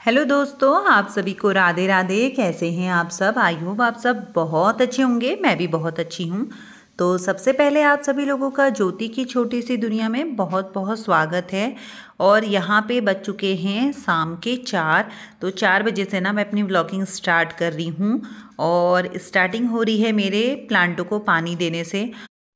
Hello दोस्तों, आप सभी को राधे राधे। कैसे हैं आप सब? आई होप आप सब बहुत अच्छे होंगे। मैं भी बहुत अच्छी हूँ। तो सबसे पहले आप सभी लोगों का ज्योति की छोटी सी दुनिया में बहुत बहुत स्वागत है। और यहाँ पे बज चुके हैं शाम के 4। तो 4 बजे से ना मैं अपनी व्लॉगिंग स्टार्ट कर रही हूँ। और स्टार्टिंग हो रही है मेरे प्लांटों को पानी देने से।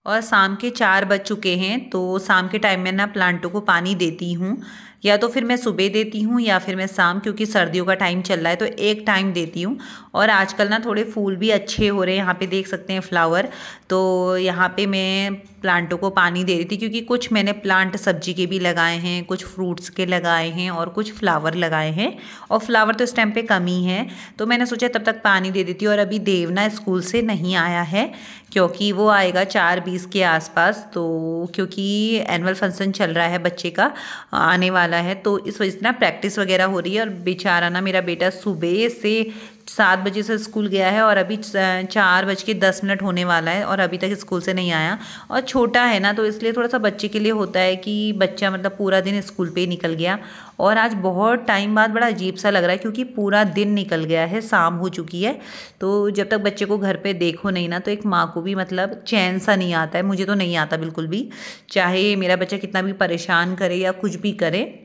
और शाम के 4 बज चुके हैं, तो शाम के टाइम में ना प्लांटों को पानी देती हूँ। या तो फिर मैं सुबह देती हूँ या फिर मैं शाम, क्योंकि सर्दियों का टाइम चल रहा है तो एक टाइम देती हूँ। और आजकल ना थोड़े फूल भी अच्छे हो रहे हैं, यहाँ पे देख सकते हैं फ्लावर। तो यहाँ पे मैं प्लांटों को पानी दे रही थी, क्योंकि कुछ मैंने प्लांट सब्जी के भी लगाए हैं, कुछ फ्रूट्स के लगाए हैं और कुछ फ्लावर लगाए हैं। और फ्लावर तो इस टाइम पे कम ही है, तो मैंने सोचा तब तक पानी दे देती हूँ। और अभी देव ना स्कूल से नहीं आया है, क्योंकि वो आएगा 4:20 के आसपास। तो क्योंकि एनुअल फंक्शन चल रहा है बच्चे का, आने वाला है, तो इस वजह से ना प्रैक्टिस वगैरह हो रही है। और बेचारा ना मेरा बेटा सुबह से 7 बजे से स्कूल गया है और अभी 4:10 होने वाला है और अभी तक स्कूल से नहीं आया। और छोटा है ना, तो इसलिए थोड़ा सा बच्चे के लिए होता है कि बच्चा मतलब पूरा दिन स्कूल पे ही निकल गया। और आज बहुत टाइम बाद बड़ा अजीब सा लग रहा है, क्योंकि पूरा दिन निकल गया है, शाम हो चुकी है। तो जब तक बच्चे को घर पे देखो नहीं ना, तो एक माँ को भी मतलब चैन सा नहीं आता है। मुझे तो नहीं आता बिल्कुल भी, चाहे मेरा बच्चा कितना भी परेशान करे या कुछ भी करे।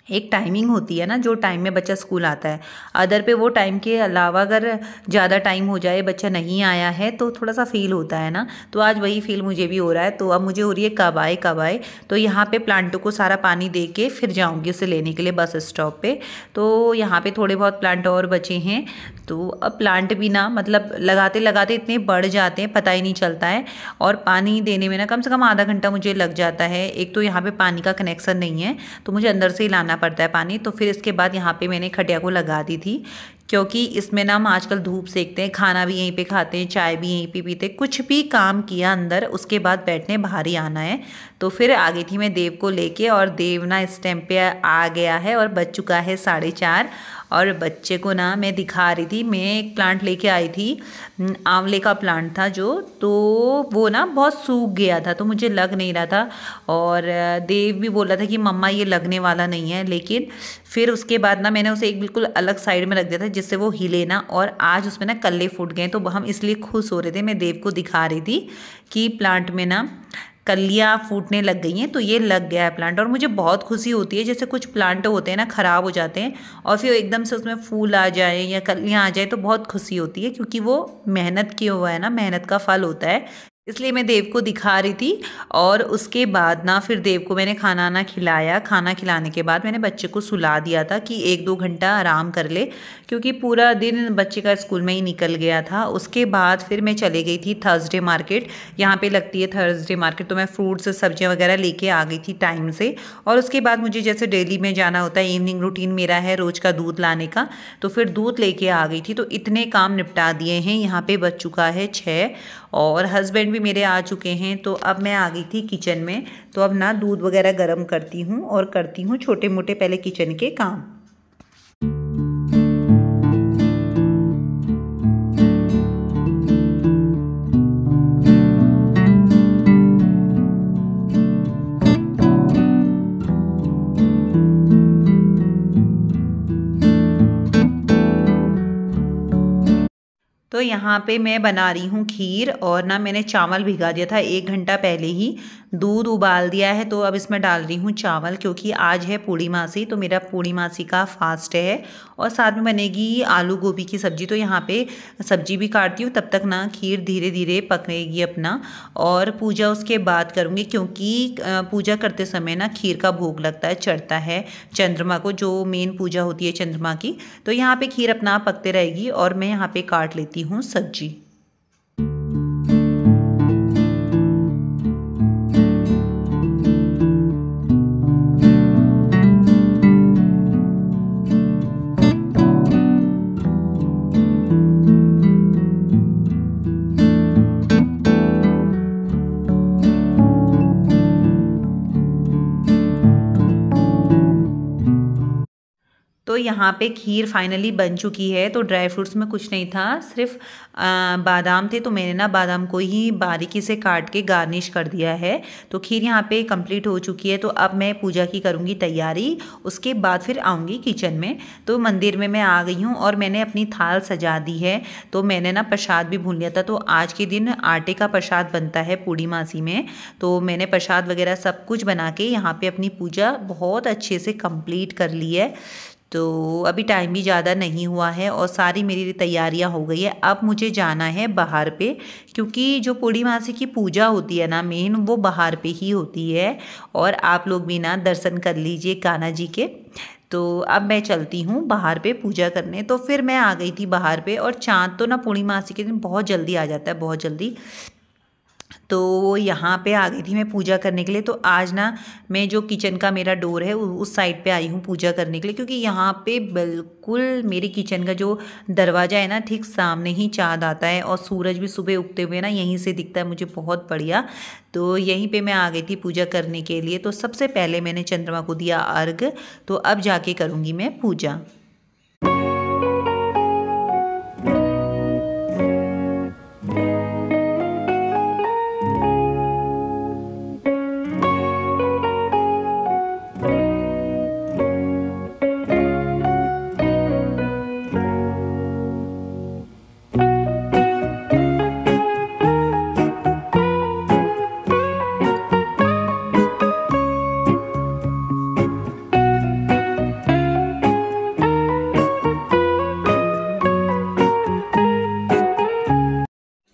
एक टाइमिंग होती है ना, जो टाइम में बच्चा स्कूल आता है। अदर पे वो टाइम के अलावा अगर ज़्यादा टाइम हो जाए, बच्चा नहीं आया है, तो थोड़ा सा फील होता है ना। तो आज वही फील मुझे भी हो रहा है। तो अब मुझे हो रही है कब आए कब आए। तो यहाँ पे प्लांटों को सारा पानी दे के फिर जाऊँगी उसे लेने के लिए बस स्टॉप पे। तो यहाँ पे थोड़े बहुत प्लांट और बचे हैं। तो अब प्लांट भी ना मतलब लगाते लगाते इतने बढ़ जाते हैं, पता ही नहीं चलता है। और पानी देने में ना कम से कम आधा घंटा मुझे लग जाता है। एक तो यहाँ पे पानी का कनेक्शन नहीं है, तो मुझे अंदर से ही लाना पड़ता है पानी। तो फिर इसके बाद यहाँ पे मैंने खटिया को लगा दी थी, क्योंकि इसमें ना हम आजकल धूप सेकते हैं, खाना भी यहीं पे खाते हैं, चाय भी यहीं पे पीते हैं, कुछ भी काम किया अंदर उसके बाद बैठने बाहर ही आना है। तो फिर आ गई थी मैं देव को लेके, और देव ना इस टाइम पे आ गया है और बज चुका है 4:30। और बच्चे को ना मैं दिखा रही थी, मैं एक प्लांट लेके आई थी, आंवले का प्लांट था जो, तो वो ना बहुत सूख गया था, तो मुझे लग नहीं रहा था। और देव भी बोल रहा था कि मम्मा ये लगने वाला नहीं है, लेकिन फिर उसके बाद ना मैंने उसे एक बिल्कुल अलग साइड में रख दिया था, जिससे वो हिले ना। और आज उसमें ना कल्ले फूट गए, तो हम इसलिए खुश हो रहे थे। मैं देव को दिखा रही थी कि प्लांट में ना कलियाँ फूटने लग गई हैं, तो ये लग गया है प्लांट। और मुझे बहुत खुशी होती है, जैसे कुछ प्लांट होते हैं ना ख़राब हो जाते हैं और फिर एकदम से उसमें फूल आ जाए या कलियाँ आ जाए, तो बहुत खुशी होती है, क्योंकि वो मेहनत किया हुआ है ना, मेहनत का फल होता है। इसलिए मैं देव को दिखा रही थी। और उसके बाद ना फिर देव को मैंने खाना ना खिलाया। खाना खिलाने के बाद मैंने बच्चे को सुला दिया था कि 1-2 घंटा आराम कर ले, क्योंकि पूरा दिन बच्चे का स्कूल में ही निकल गया था। उसके बाद फिर मैं चली गई थी थर्सडे मार्केट। यहाँ पे लगती है थर्सडे मार्केट, तो मैं फ्रूट्स सब्जियाँ वगैरह लेके आ गई थी टाइम से। और उसके बाद मुझे जैसे डेली में जाना होता है, इवनिंग रूटीन मेरा है रोज़ का दूध लाने का, तो फिर दूध लेके आ गई थी। तो इतने काम निपटा दिए हैं। यहाँ पे बज चुका है 6 और हस्बैंड भी मेरे आ चुके हैं। तो अब मैं आ गई थी किचन में। तो अब ना दूध वगैरह गर्म करती हूँ और करती हूँ छोटे मोटे पहले किचन के काम। तो यहाँ पे मैं बना रही हूँ खीर। और ना मैंने चावल भिगा दिया था 1 घंटा पहले ही, दूध उबाल दिया है। तो अब इसमें डाल रही हूँ चावल, क्योंकि आज है पूर्णिमासी, तो मेरा पूर्णिमासी का फास्ट है। और साथ में बनेगी आलू गोभी की सब्जी। तो यहाँ पे सब्जी भी काटती हूँ, तब तक ना खीर धीरे धीरे पकेगी अपना। और पूजा उसके बाद करूँगी, क्योंकि पूजा करते समय ना खीर का भोग लगता है, चढ़ता है चंद्रमा को, जो मेन पूजा होती है चंद्रमा की। तो यहाँ पे खीर अपना पकते रहेगी और मैं यहाँ पे काट लेती हूँ सब्जी। तो यहाँ पे खीर फाइनली बन चुकी है। तो ड्राई फ्रूट्स में कुछ नहीं था, सिर्फ बादाम थे, तो मैंने ना बादाम को ही बारीकी से काट के गार्निश कर दिया है। तो खीर यहाँ पे कंप्लीट हो चुकी है। तो अब मैं पूजा की करूँगी तैयारी, उसके बाद फिर आऊँगी किचन में। तो मंदिर में मैं आ गई हूँ और मैंने अपनी थाल सजा दी है। तो मैंने ना प्रसाद भी भूल लिया था। तो आज के दिन आटे का प्रसाद बनता है पूर्णिमासी में। तो मैंने प्रसाद वगैरह सब कुछ बना के यहाँ पे अपनी पूजा बहुत अच्छे से कंप्लीट कर ली है। तो अभी टाइम भी ज़्यादा नहीं हुआ है और सारी मेरी तैयारियां हो गई है। अब मुझे जाना है बाहर पे, क्योंकि जो पूर्णिमासी की पूजा होती है ना मेन, वो बाहर पे ही होती है। और आप लोग भी ना दर्शन कर लीजिए कान्हा जी के। तो अब मैं चलती हूँ बाहर पे पूजा करने। तो फिर मैं आ गई थी बाहर पे, और चाँद तो ना पूर्णिमासी के दिन बहुत जल्दी आ जाता है, बहुत जल्दी। तो यहाँ पे आ गई थी मैं पूजा करने के लिए। तो आज ना मैं जो किचन का मेरा डोर है उस साइड पे आई हूँ पूजा करने के लिए, क्योंकि यहाँ पे बिल्कुल मेरी किचन का जो दरवाज़ा है ना, ठीक सामने ही चाँद आता है और सूरज भी सुबह उगते हुए ना यहीं से दिखता है मुझे, बहुत बढ़िया। तो यहीं पे मैं आ गई थी पूजा करने के लिए। तो सबसे पहले मैंने चंद्रमा को दिया अर्घ। तो अब जाके करूँगी मैं पूजा।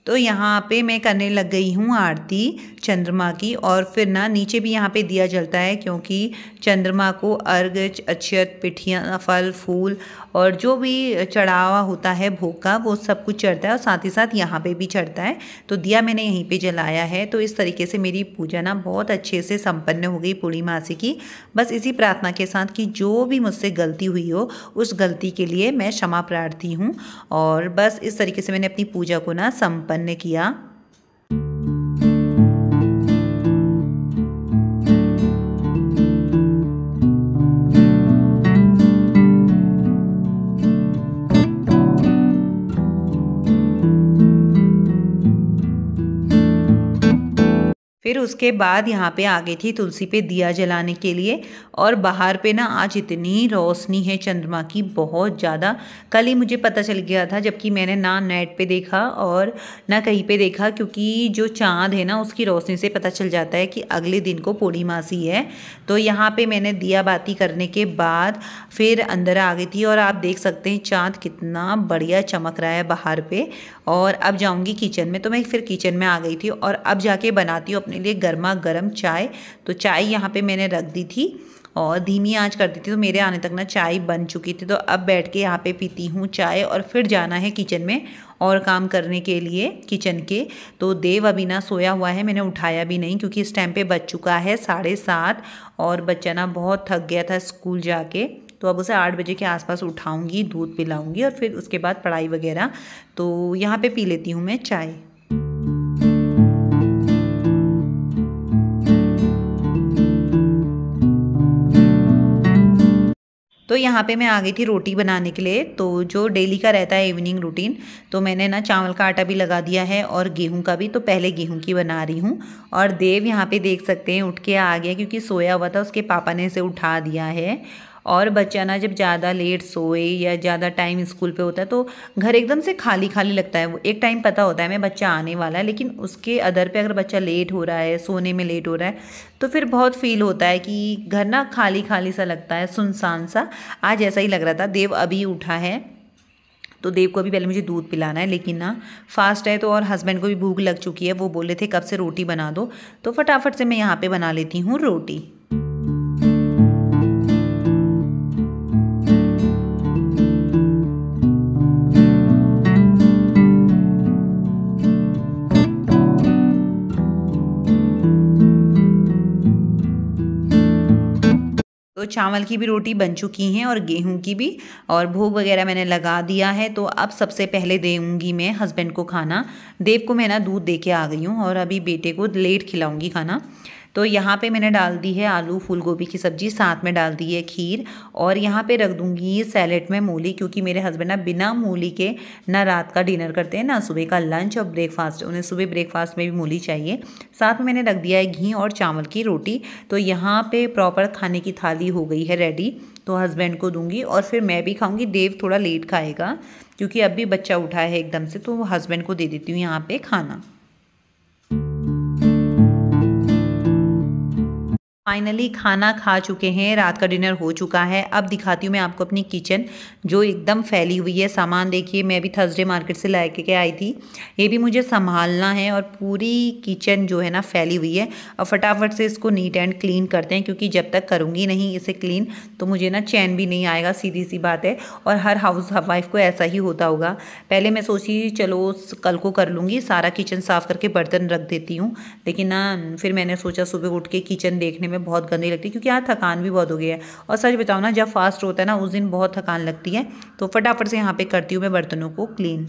तो यहाँ पे मैं करने लग गई हूँ आरती चंद्रमा की। और फिर ना नीचे भी यहाँ पे दिया जलता है, क्योंकि चंद्रमा को अर्घ, अक्षत, पिठियाँ, फल फूल और जो भी चढ़ावा होता है भोग का, वो सब कुछ चढ़ता है और साथ ही साथ यहाँ पे भी चढ़ता है। तो दिया मैंने यहीं पे जलाया है। तो इस तरीके से मेरी पूजा ना बहुत अच्छे से संपन्न हो गई पूर्णिमासी की। बस इसी प्रार्थना के साथ कि जो भी मुझसे गलती हुई हो उस गलती के लिए मैं क्षमा प्रार्थी हूँ। और बस इस तरीके से मैंने अपनी पूजा को ना संपन्न किया। फिर उसके बाद यहाँ पे आ गई थी तुलसी पे दिया जलाने के लिए। और बाहर पे ना आज इतनी रोशनी है चंद्रमा की, बहुत ज़्यादा। कल ही मुझे पता चल गया था, जबकि मैंने ना नेट पे देखा और ना कहीं पे देखा, क्योंकि जो चाँद है ना उसकी रोशनी से पता चल जाता है कि अगले दिन को पूर्णिमासी है। तो यहाँ पे मैंने दिया बाती करने के बाद फिर अंदर आ गई थी। और आप देख सकते हैं चाँद कितना बढ़िया चमक रहा है बाहर पे। और अब जाऊँगी किचन में। तो मैं फिर किचन में आ गई थी और अब जाके बनाती हूँ अपने लिए गर्मा गर्म चाय। तो चाय यहाँ पे मैंने रख दी थी और धीमी आंच कर दी थी। तो मेरे आने तक ना चाय बन चुकी थी। तो अब बैठ के यहाँ पे पीती हूँ चाय और फिर जाना है किचन में और काम करने के लिए किचन के। तो देव अभी ना सोया हुआ है, मैंने उठाया भी नहीं, क्योंकि इस टाइम पे बज चुका है 7:30 और बच्चा ना बहुत थक गया था स्कूल जाके। तो अब उसे 8 बजे के आसपास उठाऊंगी, दूध पिलाऊंगी और फिर उसके बाद पढ़ाई वगैरह। तो यहाँ पे पी लेती हूँ मैं चाय। तो यहाँ पे मैं आ गई थी रोटी बनाने के लिए। तो जो डेली का रहता है इवनिंग रूटीन, तो मैंने ना चावल का आटा भी लगा दिया है और गेहूं का भी। तो पहले गेहूं की बना रही हूँ। और देव यहाँ पे देख सकते हैं उठ के आ गया, क्योंकि सोया हुआ था, उसके पापा ने इसे उठा दिया है। और बच्चा ना जब ज़्यादा लेट सोए या ज़्यादा टाइम स्कूल पे होता है तो घर एकदम से खाली खाली लगता है। वो एक टाइम पता होता है मैं बच्चा आने वाला है, लेकिन उसके अदर पे अगर बच्चा लेट हो रहा है, सोने में लेट हो रहा है, तो फिर बहुत फील होता है कि घर ना खाली खाली सा लगता है, सुनसान सा। आज ऐसा ही लग रहा था। देव अभी उठा है तो देव को अभी पहले मुझे दूध पिलाना है, लेकिन ना फास्ट है तो और हस्बैंड को भी भूख लग चुकी है। वो बोले थे कब से रोटी बना दो, तो फटाफट से मैं यहाँ पे बना लेती हूँ रोटी। तो चावल की भी रोटी बन चुकी हैं और गेहूं की भी, और भोग वगैरह मैंने लगा दिया है। तो अब सबसे पहले देऊंगी मैं हस्बैंड को खाना। देव को मैं ना दूध दे के आ गई हूँ और अभी बेटे को लेट खिलाऊंगी खाना। तो यहाँ पे मैंने डाल दी है आलू फूल गोभी की सब्ज़ी, साथ में डाल दी है खीर, और यहाँ पे रख दूँगी सैलेड में मूली, क्योंकि मेरे हस्बैंड ना बिना मूली के ना रात का डिनर करते हैं ना सुबह का लंच और ब्रेकफास्ट, उन्हें सुबह ब्रेकफास्ट में भी मूली चाहिए। साथ में मैंने रख दिया है घी और चावल की रोटी। तो यहाँ पे प्रॉपर खाने की थाली हो गई है रेडी, तो हस्बैंड को दूंगी और फिर मैं भी खाऊंगी। देव थोड़ा लेट खाएगा क्योंकि अब भी बच्चा उठा है एकदम से, तो हस्बैंड को दे देती हूँ यहाँ पे खाना। फाइनली खाना खा चुके हैं, रात का डिनर हो चुका है। अब दिखाती हूँ मैं आपको अपनी किचन जो एकदम फैली हुई है। सामान देखिए, मैं भी थर्सडे मार्केट से ला के आई थी, ये भी मुझे संभालना है, और पूरी किचन जो है ना फैली हुई है। और फटाफट से इसको नीट एंड क्लीन करते हैं, क्योंकि जब तक करूँगी नहीं इसे क्लीन तो मुझे ना चैन भी नहीं आएगा, सीधी सी बात है। और हर हाउस वाइफ को ऐसा ही होता होगा। पहले मैं सोची चलो कल को कर लूँगी, सारा किचन साफ़ करके बर्तन रख देती हूँ, लेकिन ना फिर मैंने सोचा सुबह उठ के किचन देखने में बहुत गंदी लगती है, क्योंकि यहाँ थकान भी बहुत हो गई है। और सच बताओ ना, जब फास्ट होता है ना उस दिन बहुत थकान लगती है। तो फटाफट से यहाँ पे करती हूँ मैं बर्तनों को क्लीन।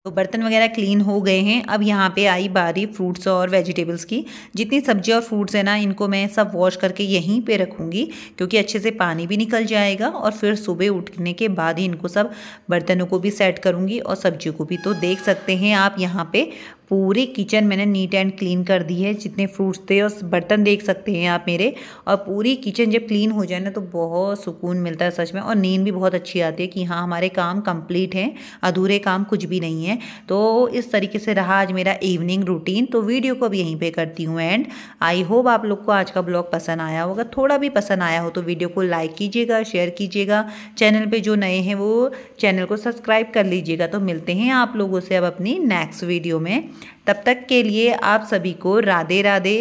तो बर्तन वगैरह क्लीन हो गए हैं। अब यहाँ पे आई बारी फ्रूट्स और वेजिटेबल्स की। जितनी सब्जी और फ्रूट्स है ना, इनको मैं सब वॉश करके यहीं पे रखूँगी, क्योंकि अच्छे से पानी भी निकल जाएगा। और फिर सुबह उठने के बाद ही इनको सब बर्तनों को भी सेट करूँगी और सब्जियों को भी। तो देख सकते हैं आप यहाँ पे पूरी किचन मैंने नीट एंड क्लीन कर दी है। जितने फ्रूट्स थे और बर्तन देख सकते हैं आप मेरे। और पूरी किचन जब क्लीन हो जाए ना तो बहुत सुकून मिलता है सच में, और नींद भी बहुत अच्छी आती है कि हाँ हमारे काम कंप्लीट हैं, अधूरे काम कुछ भी नहीं है। तो इस तरीके से रहा आज मेरा इवनिंग रूटीन। तो वीडियो को अब यहीं पे करती हूँ एंड। आई होप आप लोग को आज का ब्लॉग पसंद आया होगा। थोड़ा भी पसंद आया हो तो वीडियो को लाइक कीजिएगा, शेयर कीजिएगा। चैनल पे जो नए हैं वो चैनल को सब्सक्राइब कर लीजिएगा। तो मिलते हैं आप लोगों से अब अपनी नेक्स्ट वीडियो में। तब तक के लिए आप सभी को राधे राधे।